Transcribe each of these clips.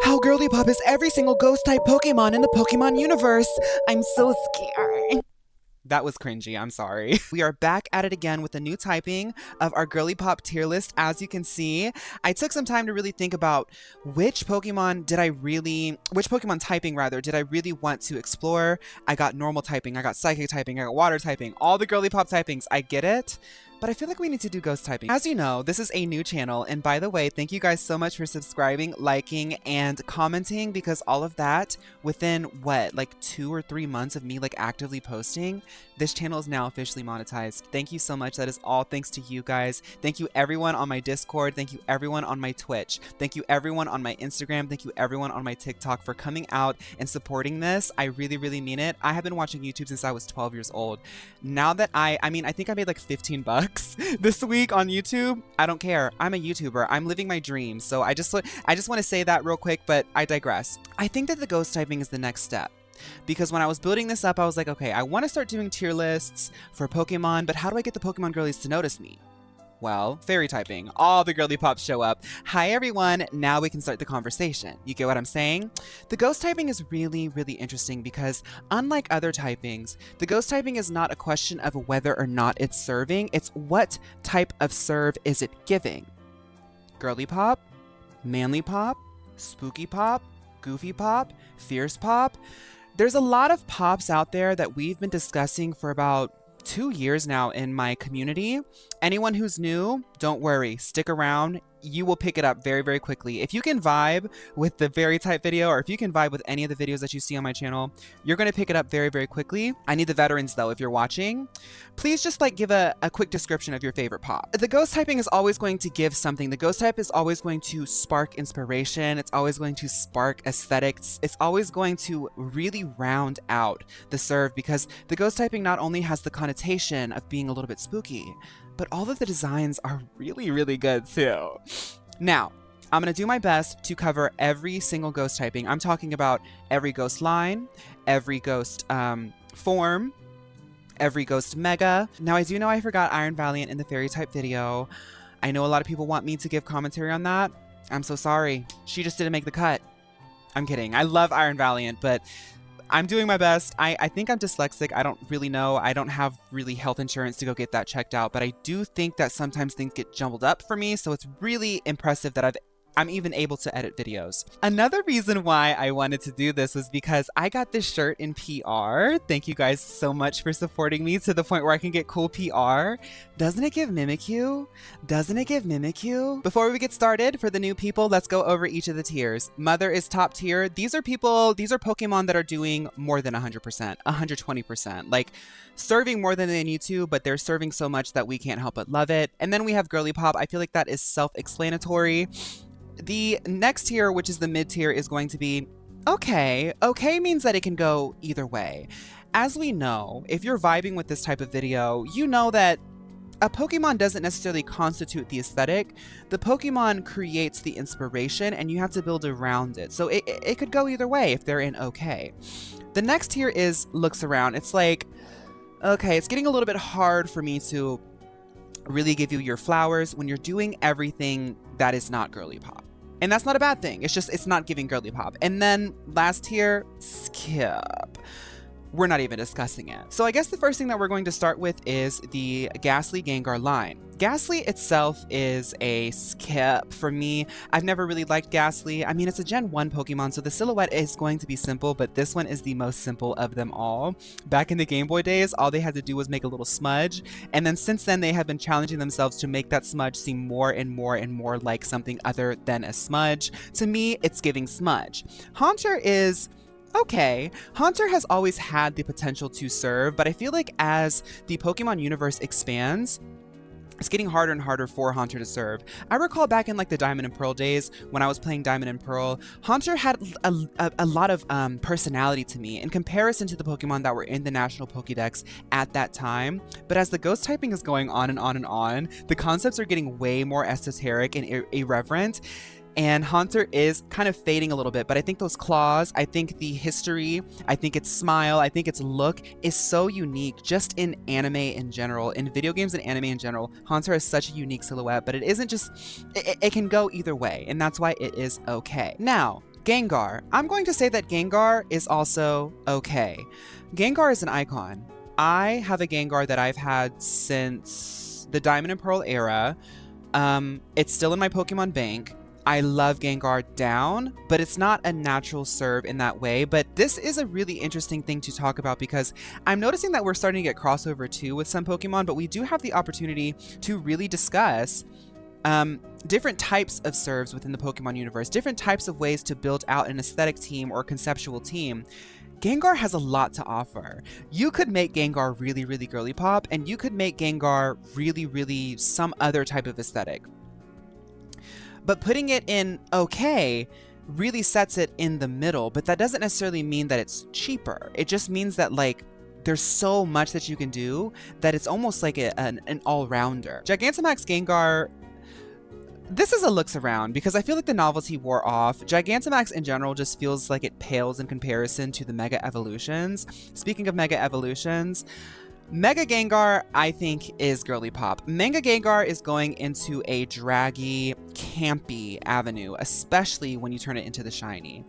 How Girlypop is every single ghost type Pokemon in the Pokemon universe. I'm so scared. That was cringy, I'm sorry. We are back at it again with a new typing of our Girlypop tier list. As you can see, I took some time to really think about which Pokemon typing rather, did I really want to explore. I got normal typing, I got psychic typing, I got water typing, all the Girlypop typings, I get it. But I feel like we need to do ghost typing. As you know, this is a new channel, and by the way, thank you guys so much for subscribing, liking, and commenting, because all of that within what, like 2 or 3 months of me like actively posting, this channel is now officially monetized. Thank you so much. That is all thanks to you guys. Thank you everyone on my Discord. Thank you everyone on my Twitch. Thank you everyone on my Instagram. Thank you everyone on my TikTok for coming out and supporting this. I really, really mean it. I have been watching YouTube since I was 12 years old. Now that I think I made like 15 bucks this week on YouTube. I don't care. I'm a YouTuber. I'm living my dreams. So I just want to say that real quick, but I digress. I think that the ghost typing is the next step. Because when I was building this up, I was like, okay, I want to start doing tier lists for Pokemon, but how do I get the Pokemon girlies to notice me? Well, fairy typing. All the Girlypops show up. Hi everyone, now we can start the conversation. You get what I'm saying? The ghost typing is really, really interesting because unlike other typings, the ghost typing is not a question of whether or not it's serving, it's what type of serve is it giving. Girly pop, manly pop, spooky pop, goofy pop, fierce pop. There's a lot of pops out there that we've been discussing for about 2 years now in my community. Anyone who's new, don't worry, stick around. You will pick it up very, very quickly. If you can vibe with the fairy type video, or if you can vibe with any of the videos that you see on my channel, you're going to pick it up very, very quickly. I need the veterans though, if you're watching. Please just like give a quick description of your favorite pop. The ghost typing is always going to give something. The ghost type is always going to spark inspiration. It's always going to spark aesthetics. It's always going to really round out the serve, because the ghost typing not only has the connotation of being a little bit spooky, but all of the designs are really, really good too. Now, I'm going to do my best to cover every single ghost typing. I'm talking about every ghost line, every ghost form, every ghost mega. Now, I do know I forgot Iron Valiant in the fairy type video. I know a lot of people want me to give commentary on that. I'm so sorry. She just didn't make the cut. I'm kidding. I love Iron Valiant, but I'm doing my best. I think I'm dyslexic. I don't really know. I don't have really health insurance to go get that checked out, but I do think that sometimes things get jumbled up for me, so it's really impressive that I'm even able to edit videos. Another reason why I wanted to do this was because I got this shirt in PR. Thank you guys so much for supporting me to the point where I can get cool PR. Doesn't it give Mimikyu? Doesn't it give Mimikyu? Before we get started, for the new people, let's go over each of the tiers. Mother is top tier. These are Pokemon that are doing more than 100%, 120%. Like, serving more than they need to, but they're serving so much that we can't help but love it. And then we have Girlypop. I feel like that is self-explanatory. The next tier, which is the mid tier, is going to be okay. Okay means that it can go either way. As we know, if you're vibing with this type of video, you know that a Pokemon doesn't necessarily constitute the aesthetic. The Pokemon creates the inspiration, and you have to build around it. So it could go either way if they're in okay. The next tier is looks around. It's like, okay, it's getting a little bit hard for me to really give you your flowers when you're doing everything that is not Girlypop. And that's not a bad thing. It's just, it's not giving Girlypop. And then last tier, skip. We're not even discussing it. So I guess the first thing that we're going to start with is the Ghastly Gengar line. Ghastly itself is a skip for me. I've never really liked Ghastly. I mean, it's a Gen 1 Pokemon, so the silhouette is going to be simple, but this one is the most simple of them all. Back in the Game Boy days, all they had to do was make a little smudge, and then since then they have been challenging themselves to make that smudge seem more and more and more like something other than a smudge. To me, it's giving smudge. Haunter is okay. Haunter has always had the potential to serve, but I feel like as the Pokemon universe expands, it's getting harder and harder for Haunter to serve. I recall back in like the Diamond and Pearl days when I was playing Diamond and Pearl, Haunter had a lot of personality to me in comparison to the Pokemon that were in the National Pokédex at that time. But as the ghost typing is going on and on and on, the concepts are getting way more esoteric and irreverent. And Haunter is kind of fading a little bit, but I think those claws, I think the history, I think its smile, I think its look is so unique just in anime in general, in video games and anime in general. Haunter has such a unique silhouette, but it isn't just, it can go either way, and that's why it is okay. Now, Gengar. I'm going to say that Gengar is also okay. Gengar is an icon. I have a Gengar that I've had since the Diamond and Pearl era. It's still in my Pokemon bank. I love Gengar down, but it's not a natural serve in that way. But this is a really interesting thing to talk about because I'm noticing that we're starting to get crossover too with some Pokemon, but we do have the opportunity to really discuss different types of serves within the Pokemon universe, different types of ways to build out an aesthetic team or conceptual team. Gengar has a lot to offer. You could make Gengar really, really girly pop, and you could make Gengar really, really some other type of aesthetic. But putting it in okay really sets it in the middle, but that doesn't necessarily mean that it's cheaper. It just means that, like, there's so much that you can do that it's almost like an all-rounder. Gigantamax Gengar, this is a looks around because I feel like the novelty wore off. Gigantamax in general just feels like it pales in comparison to the Mega Evolutions. Speaking of Mega Evolutions, Mega Gengar, I think, is girly pop. Mega Gengar is going into a draggy, campy avenue, especially when you turn it into the shiny.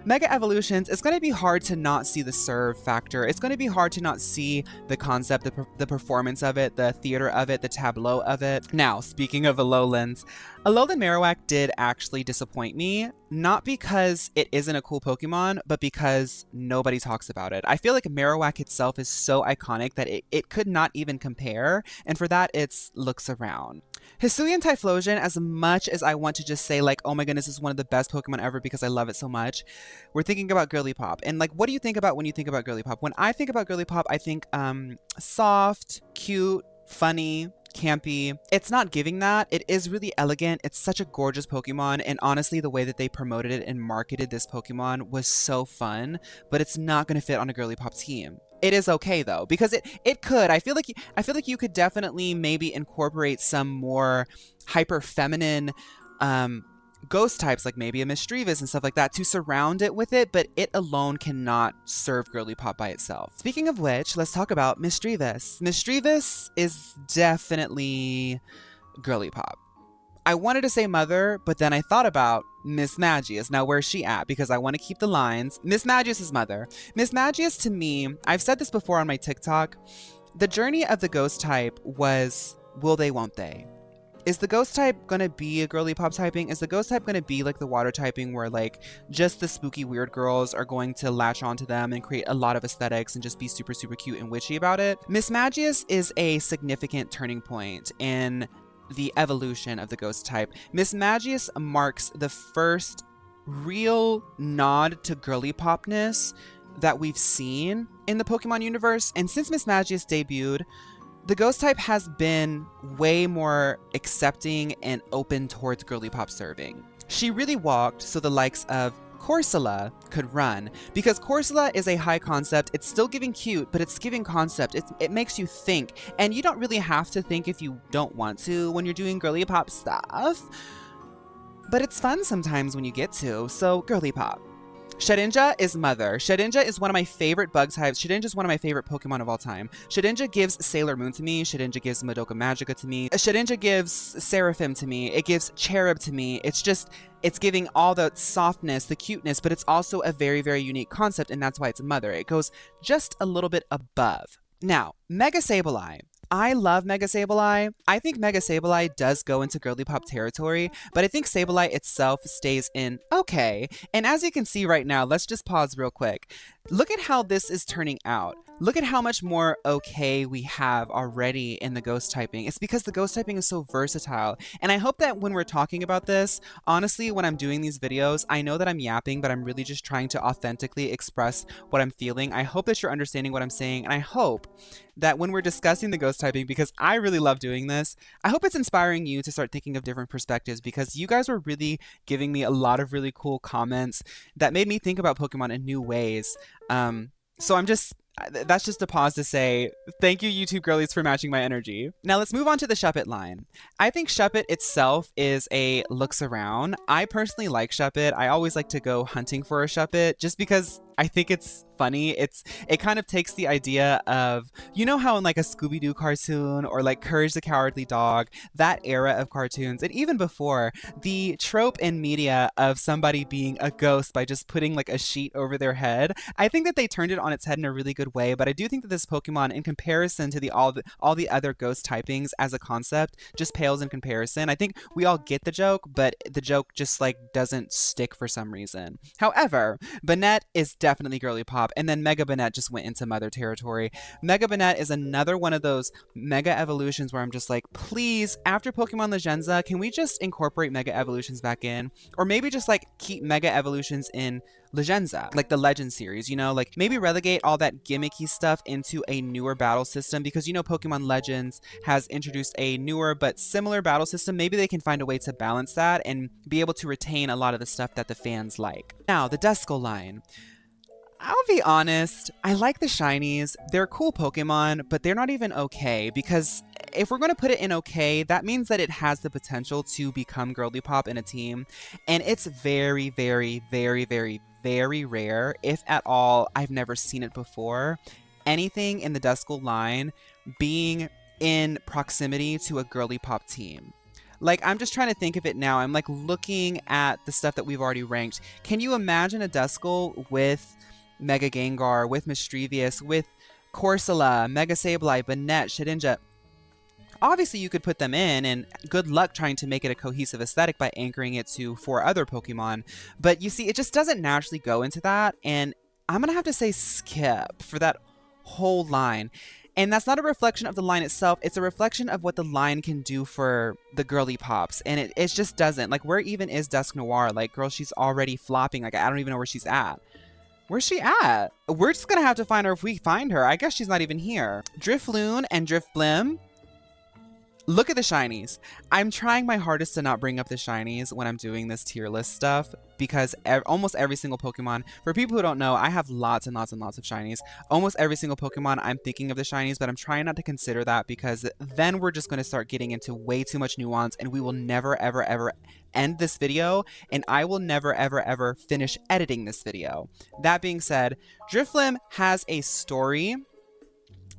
Mega Evolutions, it's going to be hard to not see the serve factor. It's going to be hard to not see the concept, the performance of it, the theater of it, the tableau of it. Now, speaking of Alolans, Alolan Marowak did actually disappoint me, not because it isn't a cool Pokemon, but because nobody talks about it. I feel like Marowak itself is so iconic that it could not even compare, and for that, it's looks around. Hisuian Typhlosion, as much as I want to just say, like, oh my goodness, this is one of the best Pokemon ever because I love it so much, we're thinking about girly pop. And, like, what do you think about when you think about girly pop? When I think about girly pop, I think soft, cute, funny, campy. It's not giving that. It is really elegant. It's such a gorgeous Pokemon, and honestly, the way that they promoted it and marketed this Pokemon was so fun, but it's not going to fit on a girly pop team. It is okay though, because it could. I feel like you could definitely maybe incorporate some more hyper feminine ghost types, like maybe a Misdreavus and stuff like that, to surround it with it, but it alone cannot serve girly pop by itself. Speaking of which, let's talk about Misdreavus. Misdreavus is definitely girly pop. I wanted to say mother, but then I thought about Misdreavus. Now, where's she at? Because I want to keep the lines. Misdreavus is mother. Misdreavus, to me, I've said this before on my TikTok, the journey of the ghost type was will they, won't they? Is the ghost type gonna be a girly pop typing? Is the ghost type gonna be like the water typing where, like, just the spooky weird girls are going to latch onto them and create a lot of aesthetics and just be super, super cute and witchy about it? Misdreavus is a significant turning point in the evolution of the ghost type. Misdreavus marks the first real nod to girly popness that we've seen in the Pokemon universe. And since Misdreavus debuted, the ghost type has been way more accepting and open towards girly pop serving. She really walked so the likes of Corsola could run, because Corsola is a high concept. It's still giving cute, but it's giving concept. It makes you think, and you don't really have to think if you don't want to when you're doing girly pop stuff, but it's fun sometimes when you get to, so girly pop. Shedinja is mother. Shedinja is one of my favorite bug types. Shedinja is one of my favorite Pokemon of all time. Shedinja gives Sailor Moon to me. Shedinja gives Madoka Magica to me. Shedinja gives Seraphim to me. It gives Cherub to me. It's giving all the softness, the cuteness, but it's also a very, very unique concept, and that's why it's a mother. It goes just a little bit above. Now, Mega Sableye. I love Mega Sableye. I think Mega Sableye does go into girly pop territory, but I think Sableye itself stays in okay. And as you can see right now, let's just pause real quick. Look at how this is turning out. Look at how much more okay we have already in the ghost typing. It's because the ghost typing is so versatile. And I hope that when we're talking about this, honestly, when I'm doing these videos, I know that I'm yapping, but I'm really just trying to authentically express what I'm feeling. I hope that you're understanding what I'm saying, and I hope that when we're discussing the ghost typing, because I really love doing this, I hope it's inspiring you to start thinking of different perspectives, because you guys were really giving me a lot of really cool comments that made me think about Pokemon in new ways. So that's just a pause to say thank you, YouTube girlies, for matching my energy. Now let's move on to the Shuppet line. I think Shuppet itself is a looks around. I personally like Shuppet. I always like to go hunting for a Shuppet just because I think it's funny. It kind of takes the idea of, you know how in like a Scooby-Doo cartoon or like Courage the Cowardly Dog, that era of cartoons, and even before, the trope in media of somebody being a ghost by just putting like a sheet over their head, I think that they turned it on its head in a really good way. But I do think that this Pokemon, in comparison to all the other ghost typings as a concept, just pales in comparison. I think we all get the joke, but the joke just like doesn't stick for some reason. However, Banette is definitely girly pop, and then Mega Banette just went into mother territory. Mega Banette is another one of those mega evolutions where I'm just like, please, after Pokemon Legenza, can we just incorporate mega evolutions back in? Or maybe just like keep mega evolutions in Legenza, like the Legend series, you know, like maybe relegate all that gimmicky stuff into a newer battle system, because you know Pokemon Legends has introduced a newer but similar battle system. Maybe they can find a way to balance that and be able to retain a lot of the stuff that the fans like. Now, the Duskull line. I'll be honest, I like the shinies. They're cool Pokemon, but they're not even okay, because if we're going to put it in okay, that means that it has the potential to become girly pop in a team, and it's very, very, very, very, very rare, if at all. I've never seen it before. Anything in the Duskull line being in proximity to a girly pop team. Like, I'm just trying to think of it now. I'm like looking at the stuff that we've already ranked. Can you imagine a Duskull with Mega Gengar, with Misdreavus, with Corsola, Mega Sableye, Banette, Shedinja? Obviously, you could put them in, and good luck trying to make it a cohesive aesthetic by anchoring it to 4 other Pokemon. But you see, it just doesn't naturally go into that, and I'm gonna have to say skip for that whole line. And that's not a reflection of the line itself, it's a reflection of what the line can do for the girly pops. And it just doesn't. Like, where even is Dusk Noir? Like, girl, she's already flopping. Like, I don't even know where she's at. Where's she at? We're just gonna have to find her if we find her. I guess she's not even here. Drifloon and Drifblim. Look at the shinies. I'm trying my hardest to not bring up the shinies when I'm doing this tier list stuff, because almost every single Pokemon, for people who don't know, I have lots and lots and lots of shinies. Almost every single Pokemon, I'm thinking of the shinies, but I'm trying not to consider that, because then we're just going to start getting into way too much nuance, and we will never, ever, ever end this video, and I will never, ever, ever finish editing this video. That being said, Drifblim has a story.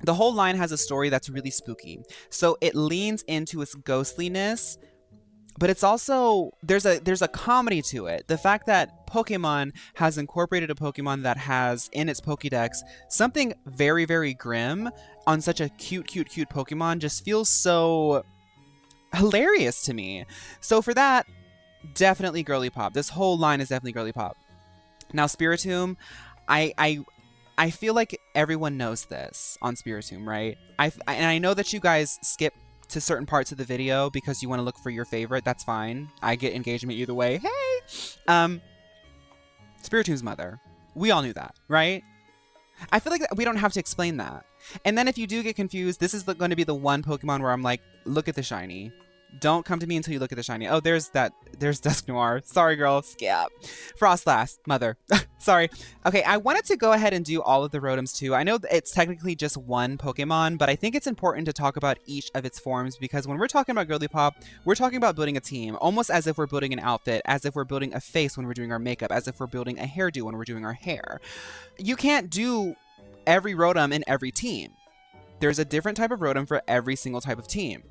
The whole line has a story that's really spooky. So it leans into its ghostliness, but it's also, there's a comedy to it. The fact that Pokemon has incorporated a Pokemon that has in its Pokédex something very, very grim on such a cute, cute, cute Pokemon just feels so hilarious to me. So for that, definitely girly pop. This whole line is definitely girly pop. Now, Spiritomb, I feel like everyone knows this on Spiritomb, right? And I know that you guys skip to certain parts of the video because you want to look for your favorite. That's fine. I get engagement either way. Hey! Spiritomb's mother. We all knew that, right? I feel like we don't have to explain that. And then if you do get confused, this is going to be the one Pokemon where I'm like, look at the shiny. Don't come to me until you look at the shiny. Oh, there's Dusk Noir. Sorry, girl. Skip. Froslass. Mother. Sorry. Okay, I wanted to go ahead and do all of the Rotoms too. I know it's technically just one Pokemon, but I think it's important to talk about each of its forms, because when we're talking about girly pop, we're talking about building a team, almost as if we're building an outfit, as if we're building a face when we're doing our makeup, as if we're building a hairdo when we're doing our hair. You can't do every Rotom in every team. There's a different type of Rotom for every single type of team.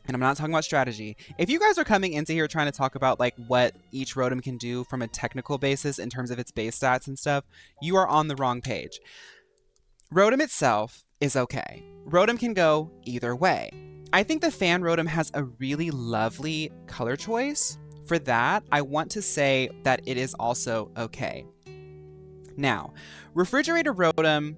And I'm not talking about strategy. If you guys are coming into here trying to talk about like what each Rotom can do from a technical basis in terms of its base stats and stuff, you are on the wrong page. Rotom itself is okay. Rotom can go either way. I think the fan Rotom has a really lovely color choice. For that, I want to say that it is also okay. Now, Refrigerator Rotom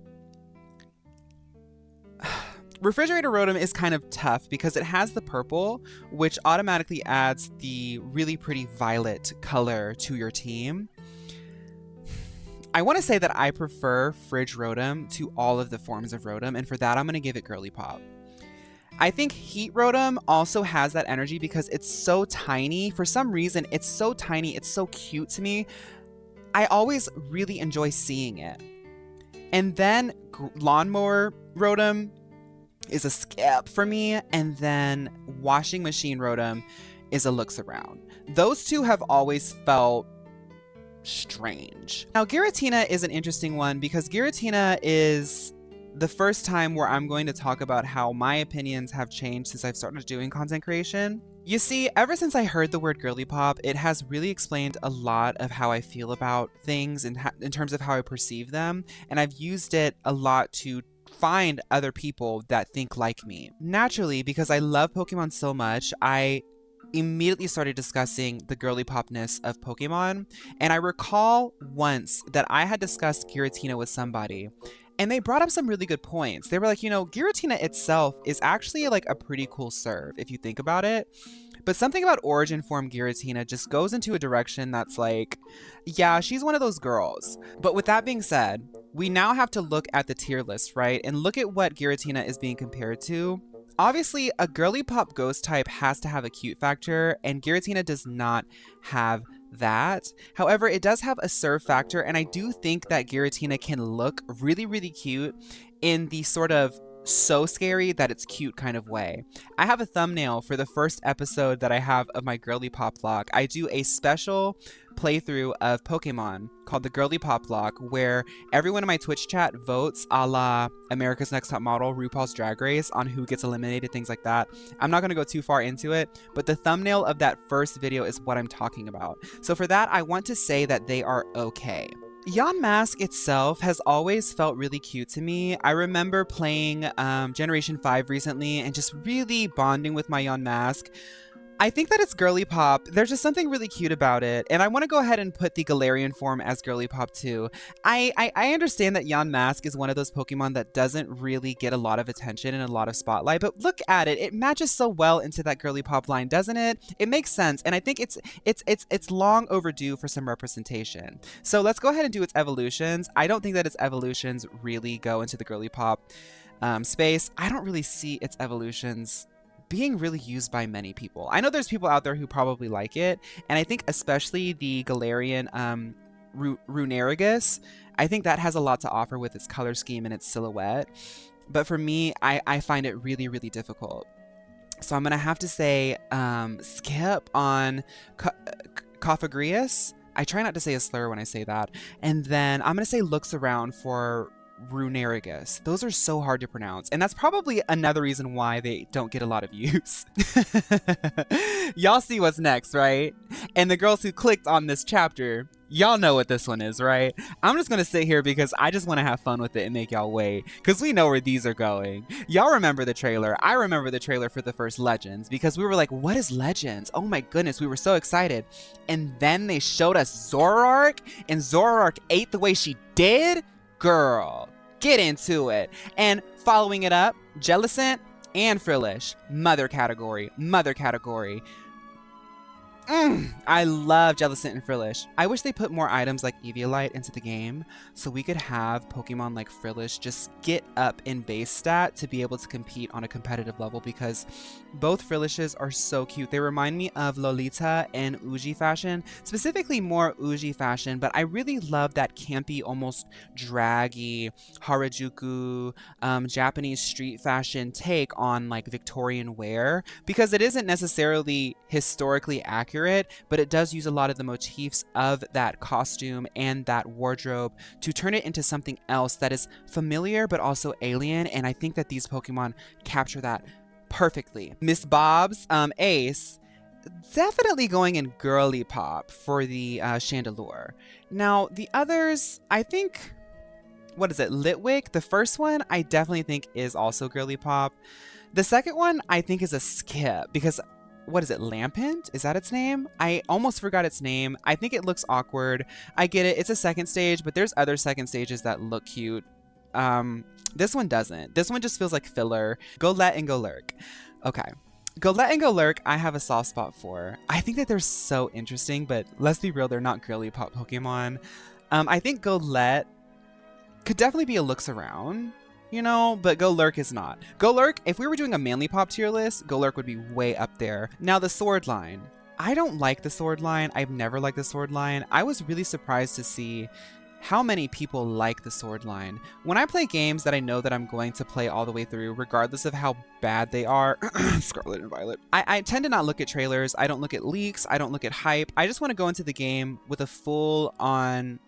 is kind of tough because it has the purple, which automatically adds the really pretty violet color to your team. I want to say that I prefer Fridge Rotom to all of the forms of Rotom, and for that I'm going to give it girly pop. I think Heat Rotom also has that energy because it's so tiny. For some reason, it's so tiny, it's so cute to me. I always really enjoy seeing it. And then Lawnmower Rotom is a skip for me, and then Washing Machine Rotom is a looks around. Those two have always felt strange. Now, Giratina is an interesting one because Giratina is the first time where I'm going to talk about how my opinions have changed since I've started doing content creation. You see, ever since I heard the word girlypop, it has really explained a lot of how I feel about things in terms of how I perceive them, and I've used it a lot to find other people that think like me. Naturally, because I love Pokemon so much, I immediately started discussing the girlypopness of Pokemon, and I recall once that I had discussed Giratina with somebody, and they brought up some really good points. They were like, you know, Giratina itself is actually like a pretty cool serve if you think about it. But something about Origin Form Giratina just goes into a direction that's like, yeah, she's one of those girls. But with that being said, we now have to look at the tier list, right? And look at what Giratina is being compared to. Obviously, a girlypop ghost type has to have a cute factor, and Giratina does not have that. However, it does have a serve factor, and I do think that Giratina can look really, really cute in the sort of so scary that it's cute kind of way. I have a thumbnail for the first episode that I have of my Girlypop vlog. I do a special playthrough of Pokemon called the Girlypop vlog, where everyone in my Twitch chat votes a la America's Next Top Model, RuPaul's Drag Race, on who gets eliminated, things like that. I'm not going to go too far into it, but the thumbnail of that first video is what I'm talking about. So for that, I want to say that they are okay. Yamask itself has always felt really cute to me. I remember playing Generation 5 recently and just really bonding with my Yamask. I think that it's girlypop. There's just something really cute about it. And I want to go ahead and put the Galarian form as girlypop too. I understand that Yamask is one of those Pokemon that doesn't really get a lot of attention and a lot of spotlight, but look at it. It matches so well into that girlypop line, doesn't it? It makes sense. And I think it's long overdue for some representation. So let's go ahead and do its evolutions. I don't think that its evolutions really go into the girlypop space. I don't really see its evolutions being really used by many people. I know there's people out there who probably like it, and I think especially the Galarian Runerigus, I think that has a lot to offer with its color scheme and its silhouette. But for me, I find it really, really difficult. So I'm gonna have to say skip on Cophagrius. I try not to say a slur when I say that. And then I'm gonna say looks around for Runerigus. Those are so hard to pronounce, and that's probably another reason why they don't get a lot of use. Y'all see what's next, right? And the girls who clicked on this chapter, y'all know what this one is, right? I'm just gonna sit here because I just want to have fun with it and make y'all wait, because we know where these are going. Y'all remember the trailer. I remember the trailer for the first Legends, because we were like, what is Legends? Oh my goodness, we were so excited. And then they showed us Zoroark, and Zoroark ate the way she did. Girl, get into it. And following it up, Jellicent and Frillish. Mother category. Mother category. I love Jellicent and Frillish. I wish they put more items like Eviolite into the game so we could have Pokemon like Frillish just get up in base stat to be able to compete on a competitive level, because both Frillishes are so cute. They remind me of Lolita and Uji fashion, specifically more Uji fashion, but I really love that campy, almost draggy Harajuku Japanese street fashion take on like Victorian wear, because it isn't necessarily historically accurate, but it does use a lot of the motifs of that costume and that wardrobe to turn it into something else that is familiar but also alien, and I think that these Pokemon capture that perfectly. Miss Bob's Ace, definitely going in girlypop for the Chandelure. Now the others, I think, what is it, Litwick? The first one I definitely think is also girlypop. The second one I think is a skip, because what is it, Lampent? Is that its name? I almost forgot its name. I think it looks awkward. I get it. It's a second stage, but there's other second stages that look cute. This one doesn't. This one just feels like filler. Golett and Golurk. Okay. Golett and Golurk, I have a soft spot for. I think that they're so interesting, but let's be real, they're not girly pop Pokemon. I think Golett could definitely be a looks around, you know, but Golurk is not. Golurk, if we were doing a manly pop tier list, Golurk would be way up there. Now the sword line. I don't like the sword line. I've never liked the sword line. I was really surprised to see how many people like the sword line. When I play games that I know that I'm going to play all the way through, regardless of how bad they are, Scarlet and Violet, I tend to not look at trailers. I don't look at leaks. I don't look at hype. I just want to go into the game with a full-on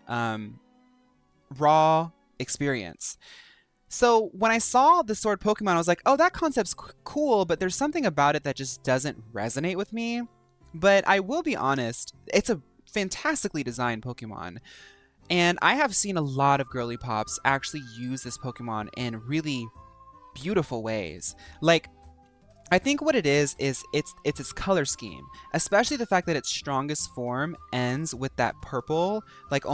raw experience. So when I saw the sword Pokemon, I was like, oh, that concept's cool, but there's something about it that just doesn't resonate with me. But I will be honest, it's a fantastically designed Pokemon. And I have seen a lot of Girlypops actually use this Pokemon in really beautiful ways. Like, I think what it is it's its color scheme, especially the fact that its strongest form ends with that purple, like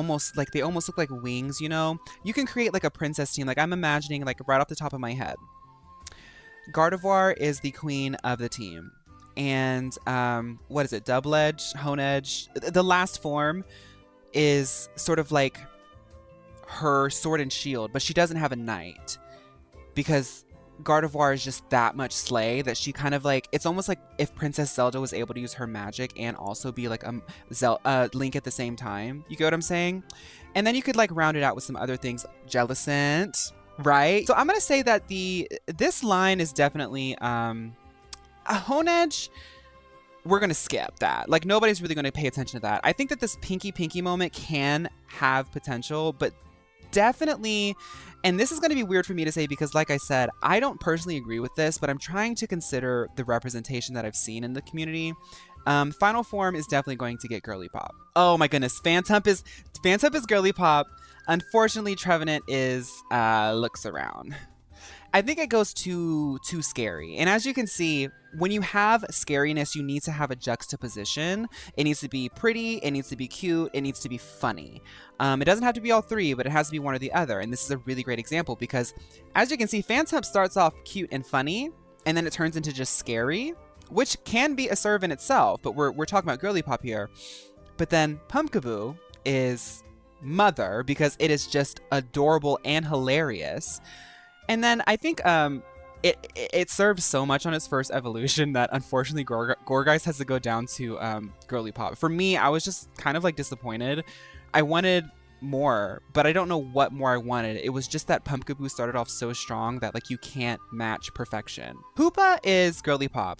they almost look like wings, you know? You can create like a princess team, like I'm imagining like right off the top of my head. Gardevoir is the queen of the team. And what is it? Double-Edge, Honedge. The last form is sort of like her sword and shield, but she doesn't have a knight because Gardevoir is just that much slay that she kind of like, it's almost like if Princess Zelda was able to use her magic and also be like Link at the same time. You get what I'm saying? And then you could like round it out with some other things. Jellicent, right? So I'm gonna say that this line is definitely a Honedge. We're gonna skip that. Like nobody's really gonna pay attention to that. I think that this Pinky moment can have potential, but definitely, and this is going to be weird for me to say because like I said, I don't personally agree with this, but I'm trying to consider the representation that I've seen in the community. Final form is definitely going to get Girlypop. Oh my goodness, Phantump is Girlypop. Unfortunately, Trevenant is looks around. I think it goes too scary. And as you can see, when you have scariness, you need to have a juxtaposition. It needs to be pretty, it needs to be cute, it needs to be funny. It doesn't have to be all three, but it has to be one or the other. And this is a really great example because, as you can see, Phantump starts off cute and funny, and then it turns into just scary, which can be a serve in itself, but we're talking about Girlypop here. But then Pumpkaboo is mother because it is just adorable and hilarious. And then I think it served so much on its first evolution that unfortunately Gourgeist has to go down to Girlypop. For me, I was just kind of like disappointed. I wanted more, but I don't know what more I wanted. It was just that Pumpkaboo started off so strong that like you can't match perfection. Hoopa is Girlypop.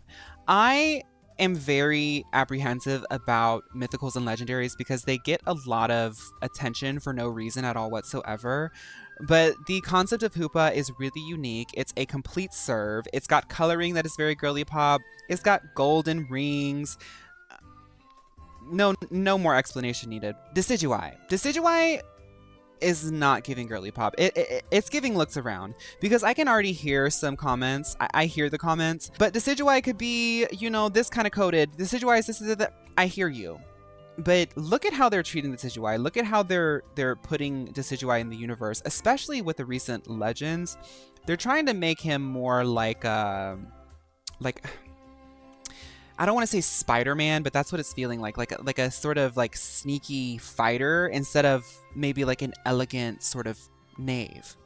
I am very apprehensive about mythicals and legendaries because they get a lot of attention for no reason at all whatsoever. But the concept of Hoopa is really unique. It's a complete serve. It's got coloring that is very Girlypop. It's got golden rings. No more explanation needed. Decidueye is not giving Girlypop. It's giving looks around because I can already hear some comments. I hear the comments, but Decidueye could be, you know, this kind of coded. Decidueye is this is that. I hear you. But look at how they're treating Decidueye. Look at how they're putting Decidueye in the universe, especially with the recent legends. They're trying to make him more like I don't want to say Spider-Man, but that's what it's feeling like a sort of like sneaky fighter instead of maybe like an elegant sort of knave.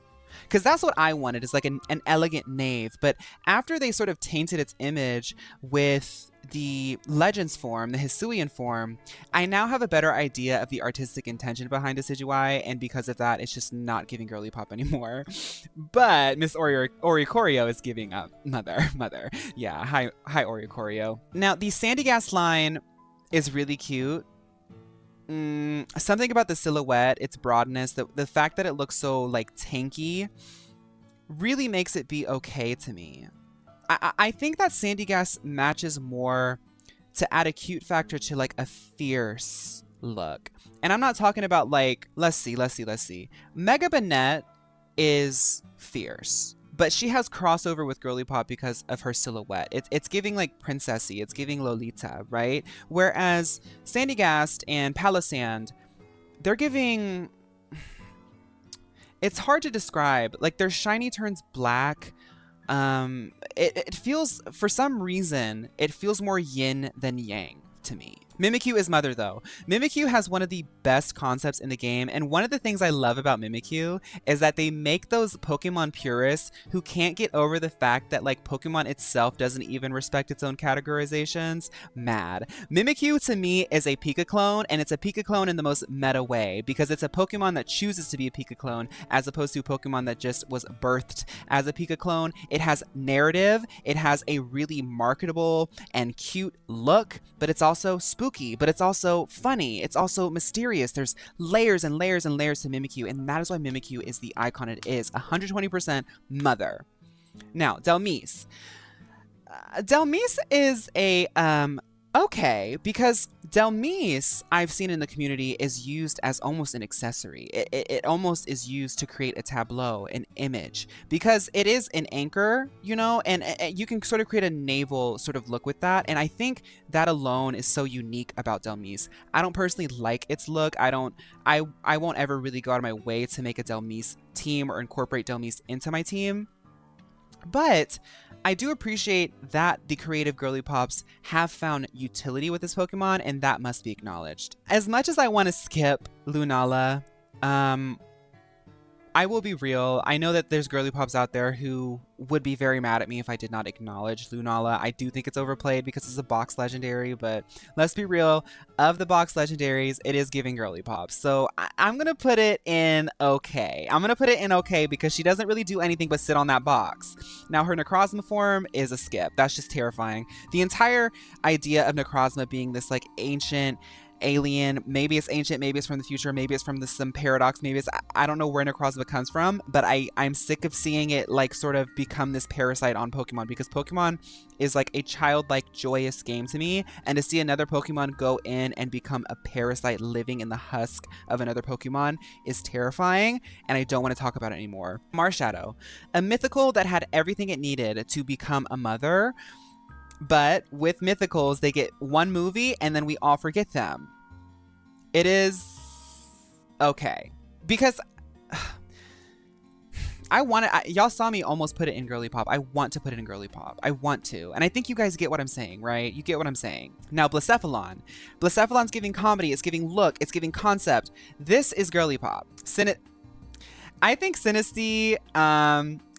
Because that's what I wanted, is like an elegant knave. But after they sort of tainted its image with the Legends form, the Hisuian form, I now have a better idea of the artistic intention behind Decidueye, and because of that, it's just not giving Girlypop anymore. But Miss Oricorio is giving up mother. Yeah, hi Oricorio. Now, the Sandyghast line is really cute. Something about the silhouette, its broadness, the fact that it looks so like tanky really makes it be okay to me. I think that Sandyghast matches more to add a cute factor to like a fierce look. And I'm not talking about like, let's see. Mega Banette is fierce, but she has crossover with Girlypop because of her silhouette. It's giving like princessy, it's giving Lolita, right? Whereas Sandyghast and Palisand, they're giving, it's hard to describe. Like their shiny turns black. It feels, for some reason, it feels more yin than yang to me. Mimikyu is mother though. Mimikyu has one of the best concepts in the game, and one of the things I love about Mimikyu is that they make those Pokemon purists who can't get over the fact that like Pokemon itself doesn't even respect its own categorizations mad. Mimikyu to me is a Pika clone, and it's a Pika clone in the most meta way because it's a Pokemon that chooses to be a Pika clone as opposed to a Pokemon that just was birthed as a Pika clone. It has narrative, it has a really marketable and cute look, but it's also spooky. But it's also funny. It's also mysterious. There's layers and layers and layers to Mimikyu, and that is why Mimikyu is the icon it is. 120% mother. Now, Dhelmise. Dhelmise is a okay, because Dhelmise, I've seen in the community, is used as almost an accessory. It almost is used to create a tableau, an image, because it is an anchor, you know, and you can sort of create a naval sort of look with that. And I think that alone is so unique about Dhelmise. I don't personally like its look. I won't ever really go out of my way to make a Dhelmise team or incorporate Dhelmise into my team. But I do appreciate that the creative Girlypops have found utility with this Pokemon, and that must be acknowledged. As much as I want to skip Lunala, I will be real. I know that there's Girlypops out there who would be very mad at me if I did not acknowledge Lunala. I do think it's overplayed because it's a box legendary, but let's be real. Of the box legendaries, it is giving Girlypops. So I'm going to put it in okay. I'm going to put it in okay because she doesn't really do anything but sit on that box. Now, her Necrozma form is a skip. That's just terrifying. The entire idea of Necrozma being this like ancient alien, maybe it's ancient, maybe it's from the future, maybe it's from some paradox, maybe it's, I don't know where Necrozma comes from, but I'm sick of seeing it like sort of become this parasite on Pokemon, because Pokemon is like a childlike joyous game to me, and to see another Pokemon go in and become a parasite living in the husk of another Pokemon is terrifying, and I don't want to talk about it anymore. Marshadow, a mythical that had everything it needed to become a mother. But with mythicals, they get one movie and then we all forget them. It is okay. Because I want to, y'all saw me almost put it in Girlypop. I want to put it in Girlypop. I want to. And I think you guys get what I'm saying, right? You get what I'm saying. Now, Blacephalon. Blacephalon's giving comedy. It's giving look. It's giving concept. This is Girlypop. I think Sinistea,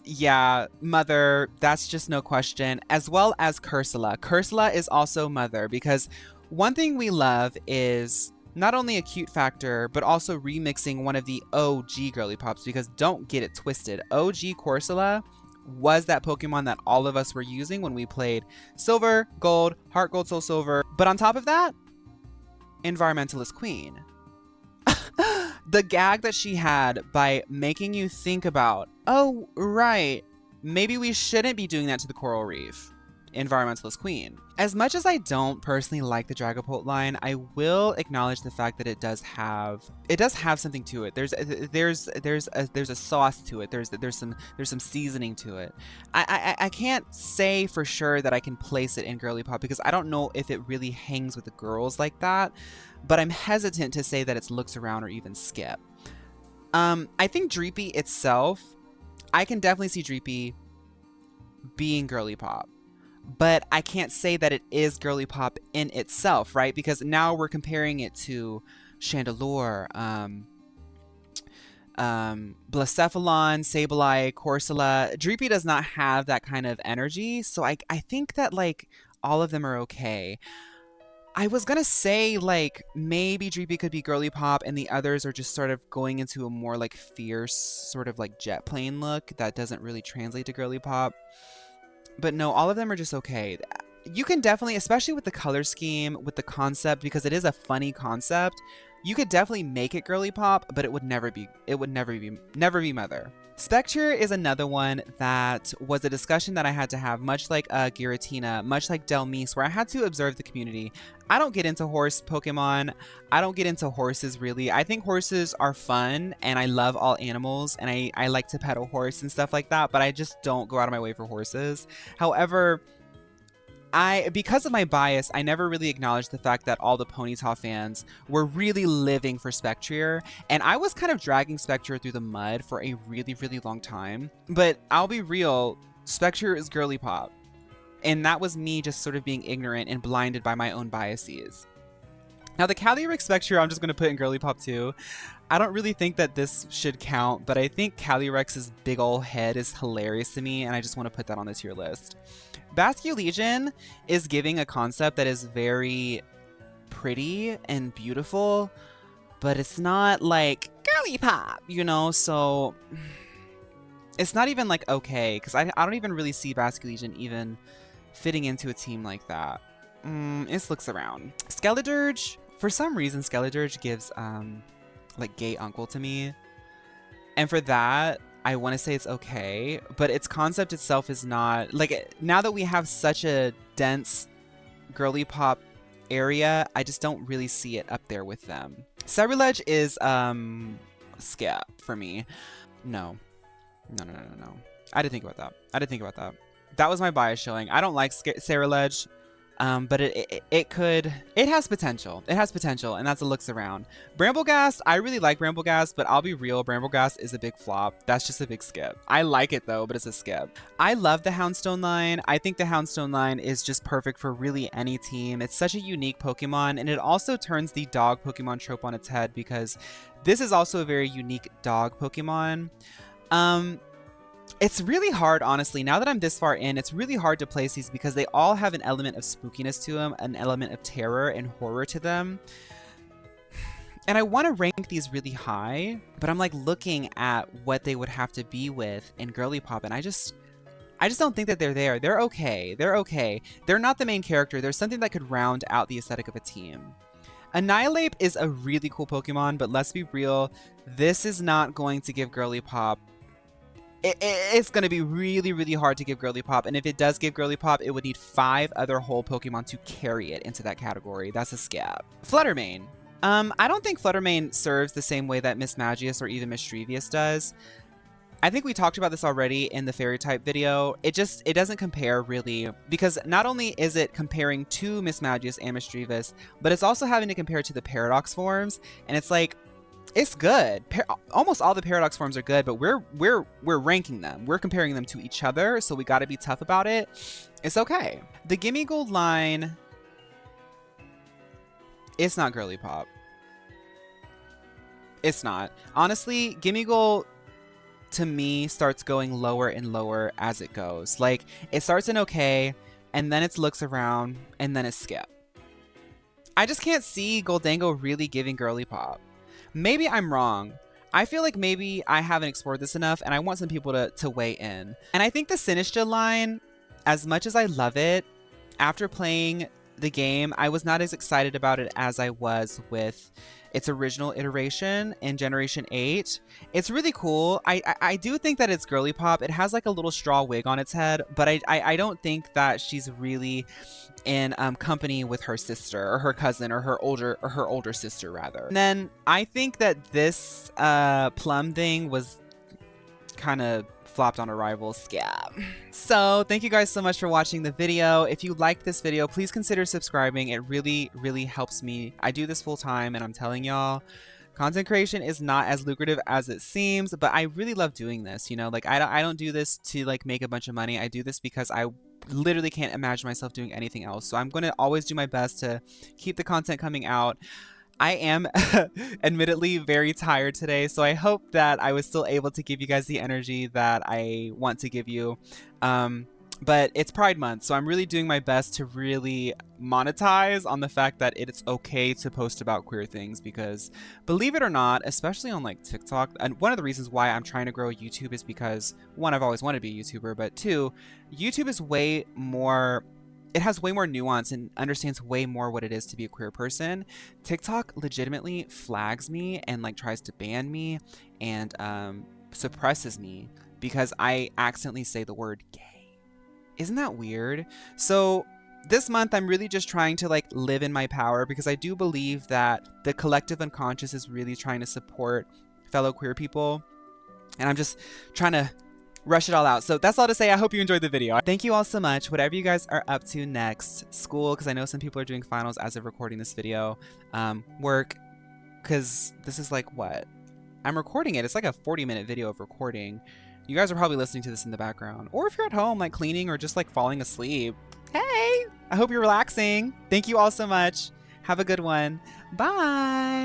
yeah, mother, that's just no question, as well as Corsola. Corsola is also mother, because one thing we love is not only a cute factor, but also remixing one of the OG Girlypops, because don't get it twisted. OG Corsola was that Pokemon that all of us were using when we played Silver, Gold, Heart Gold, Soul Silver. But on top of that, Environmentalist Queen. The gag that she had by making you think about, oh, right, maybe we shouldn't be doing that to the coral reef. Environmentalist Queen. As much as I don't personally like the Dragapult line, I will acknowledge the fact that it does have something to it. There's a sauce to it. There's some seasoning to it. I can't say for sure that I can place it in Girlypop because I don't know if it really hangs with the girls like that, but I'm hesitant to say that it's looks around or even skip. I think Dreepy itself, I can definitely see Dreepy being Girlypop. But I can't say that it is Girlypop in itself, right? Because now we're comparing it to Chandelure, Blacephalon, Sableye, Corsola. Dreepy does not have that kind of energy, so I think that, like, all of them are okay. I was gonna say, like, maybe Dreepy could be Girlypop and the others are just sort of going into a more, like, fierce, sort of, like, jet plane look that doesn't really translate to Girlypop. But no, all of them are just okay. You can definitely, especially with the color scheme, with the concept, because it is a funny concept, you could definitely make it Girlypop, but it would never be Mother. Spectre is another one that was a discussion that I had to have, much like Giratina, much like Dhelmise, where I had to observe the community. I don't get into horse Pokemon. I don't get into horses, really. I think horses are fun, and I love all animals, and I like to pet a horse and stuff like that, but I just don't go out of my way for horses. However, because of my bias, I never really acknowledged the fact that all the Ponyta fans were really living for Spectre, and I was kind of dragging Spectre through the mud for a really, really long time. But I'll be real, Spectre is Girlypop, and that was me just sort of being ignorant and blinded by my own biases. Now the Calyrex Spectre I'm just going to put in Girlypop too. I don't really think that this should count, but I think Calyrex's big ol' head is hilarious to me, and I just want to put that on the tier list. Basculegion is giving a concept that is very pretty and beautiful, but it's not like Girlypop, you know, so it's not even like okay, because I don't even really see Basculegion even fitting into a team like that. It looks around. Skeledirge, for some reason Skeledirge gives like gay uncle to me, and for that I want to say it's okay, but its concept itself is not like, now that we have such a dense Girlypop area, I just don't really see it up there with them. Ceruledge is skip for me. No. I didn't think about that. That was my bias showing. I don't like Ceruledge. But it has potential. It has potential, and that's a looks around. Bramblegast, I really like Bramblegast, but I'll be real, Bramblegast is a big flop. That's just a big skip. I like it though, but it's a skip. I love the Houndstone line. I think the Houndstone line is just perfect for really any team. It's such a unique Pokemon, and it also turns the dog Pokemon trope on its head, because this is also a very unique dog Pokemon. It's really hard, honestly. Now that I'm this far in, it's really hard to place these because they all have an element of spookiness to them, an element of terror and horror to them. And I want to rank these really high, but I'm like looking at what they would have to be with in Girlypop, and I just don't think that they're there. They're okay. They're okay. They're not the main character. There's something that could round out the aesthetic of a team. Annihilate is a really cool Pokemon, but let's be real, this is not going to give Girlypop. It's going to be really, really hard to give Girlypop, and if it does give Girlypop, it would need 5 other whole Pokemon to carry it into that category. That's a skip. Flutter Mane. I don't think Flutter Mane serves the same way that Mismagius or even Misdreavus does. I think we talked about this already in the Fairy type video. It doesn't compare really, because not only is it comparing to Mismagius and Misdreavus, but it's also having to compare to the Paradox forms, and it's like, it's good. Almost all the Paradox forms are good, but we're ranking them. We're comparing them to each other, so we got to be tough about it. It's okay. The Gimme Gold line, it's not Girlypop. It's not. Honestly, Gimme Gold to me starts going lower and lower as it goes. Like, it starts in okay, and then it looks around, and then it's skip. I just can't see Goldango really giving Girlypop. Maybe I'm wrong. I feel like maybe I haven't explored this enough, and I want some people to weigh in. And I think the Sinistcha line, as much as I love it, after playing the game, I was not as excited about it as I was with its original iteration in Generation 8. It's really cool. I do think that it's Girlypop. It has like a little straw wig on its head, but I don't think that she's really in company with her sister or her cousin or her older sister rather. And then I think that this plum thing was kind of flopped on arrival. Scab. So thank you guys so much for watching the video. If you liked this video, please consider subscribing. It really, really helps me. I do this full time, and I'm telling y'all, content creation is not as lucrative as it seems, but I really love doing this. You know, like I don't do this to like make a bunch of money. I do this because I literally can't imagine myself doing anything else. So I'm going to always do my best to keep the content coming out. I am admittedly very tired today, so I hope that I was still able to give you guys the energy that I want to give you. But it's Pride Month, so I'm really doing my best to really monetize on the fact that it's okay to post about queer things, because believe it or not, especially on like TikTok, and one of the reasons why I'm trying to grow YouTube is because, one, I've always wanted to be a YouTuber, but two, YouTube is way more... it has way more nuance and understands way more what it is to be a queer person. TikTok legitimately flags me and like tries to ban me and suppresses me because I accidentally say the word gay. Isn't that weird? So this month I'm really just trying to like live in my power, because I do believe that the collective unconscious is really trying to support fellow queer people, and I'm just trying to rush it all out. So that's all to say. I hope you enjoyed the video. Thank you all so much. Whatever you guys are up to next, school, because I know some people are doing finals as of recording this video, work, because this is like what? I'm recording it. It's like a 40-minute video of recording. You guys are probably listening to this in the background. Or if you're at home, like cleaning or just like falling asleep. Hey! I hope you're relaxing. Thank you all so much. Have a good one. Bye.